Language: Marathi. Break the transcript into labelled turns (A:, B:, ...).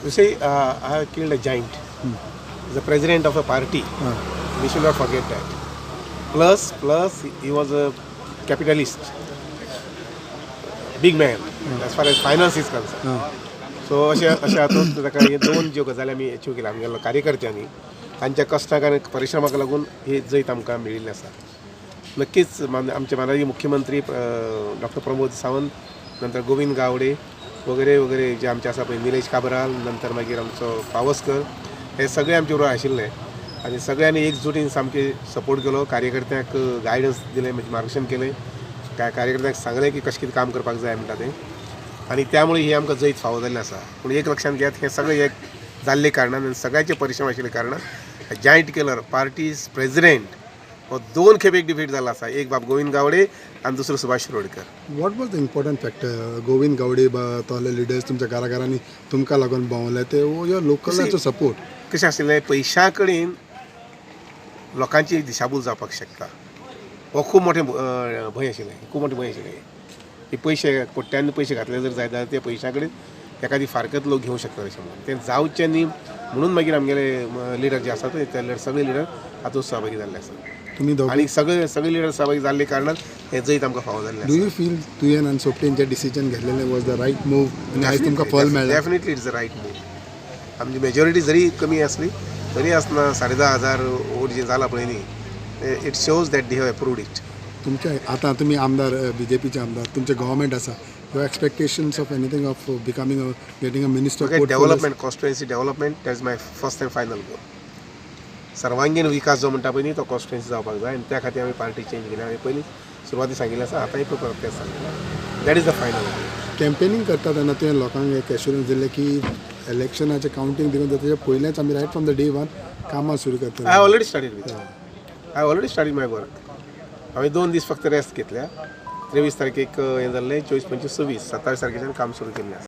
A: You see, I have killed a giant. The president of a party. We should not forget that. Plus, he was a capitalist, big man, as far as finance is concerned. So अशा हातूंत ताका हे दोन ज्यो गजाली आमी अचीव केल्या आमगेल्या कार्यकर्त्यांनी तांच्या कश्टाक आनी परिश्रमाक लागून ही जैत आमकां मेळिल्ली आसा. नक्कीच आमचे माननीय मुख्यमंत्री डॉक्टर प्रमोद सावंत, नंतर गोविंद गावडे वगैरे वगैरे जे आमचे आसा पळय, निलेश काबराल, नंतर मागीर आमचो पावसकर, हे सगळे आमचे बरोबर आशिल्ले आनी सगळ्यांनी एकजुटीन सामके सपोर्ट केलो. कार्यकर्त्यांक गायडन्स दिलें, म्हणजे मार्गदर्शन केलें. कार्यकर्त्यांक सांगलें की कशें कितें काम करपाक जाय म्हणटा तें, आणि त्यामुळे ही आमकां जैत फावो जाल्लें आसा. पूण एक लक्षात घेयात, हे सगळें एक जाल्ले कारणान आनी सगळ्यांचे परिश्रम आशिल्ले कारणान जायंट किलर पार्टीज प्रेसिडेंट हो दोन खेप एक डिफीट जाल्लो आसा. एक बाब गोविंद गावडे आनी दुसरो Subhash Shirodkar.
B: What was the important factor? Govind Gawade तोले लिडर्स तुमच्या घराघरांनी तुमकां लागून भोंवले ते, यो लोकलांचो सपोर्ट
A: कशें आशिल्लें, पयशा कडेन लोकांची दिशाभूल जावपाक शकता, हो खूब मोठें भंय आशिल्लें, खूब मोठें भंय आशिल्लें. हे पयशे कोट्यांनी पयशे घातले जर जाय जाल्यार ते पयशा कडेन एखादी फारकत लोक घेवंक शकता अशें म्हणून तें जावचें न्ही म्हणून मागीर आमगेले लिडर जे आसा ते सगळे लिडर हातूंत सहभागी जाल्ले आसा.
B: तुम्ही
A: आनी सगळे लिडर सहभागी जाल्ले कारणान हे जैत आमकां फावो जाल्लें आसा.
B: डू यू फील तुवें आनी सोपटेन जे डिसिजन घेतलेलें वॉज द रायट मूव आनी आयज तुमकां फळ मेळ्ळें?
A: Definitely it's the right move. आमची मेजॉरिटी जरी कमी आसली तरी आसतना 10,500 वोट जे जाला पळय न्ही, it shows that they have approved it.
B: तुमचे आतां तुमी आमदार, BJPचे आमदार, तुमचे गव्हर्मेंट आसा, your expectations of anything of becoming getting a minister?
A: Development, constituency development, that is my first and final goal. सर्वांगीण विकास जो म्हणटा पळय न्ही तो कॉन्स्टिट्युएन्सी जावपाक जाय, आनी त्या खातीर आमी पार्टी चेंज केल्या. हांवें पयलीं सुरवाती सांगिल्लें आसा, आतांय परत तेंच सांगलें. That is the final goal.
B: Campaigning करता तेन्ना तुवें लोकांक एक एश्युरन्स दिलें की इलेक्शनाचें कावंटींग दिवन ताच्या पयलेंच आमी right from the day one कामां सुरू करता?
A: I already started my work. हांवें 2 दीस फक्त रेस्ट घेतल्या. 23 तारखेक हें जाल्लें, 24, 25, 26, 27 तारखेच्यान काम सुरू केल्लें आसा.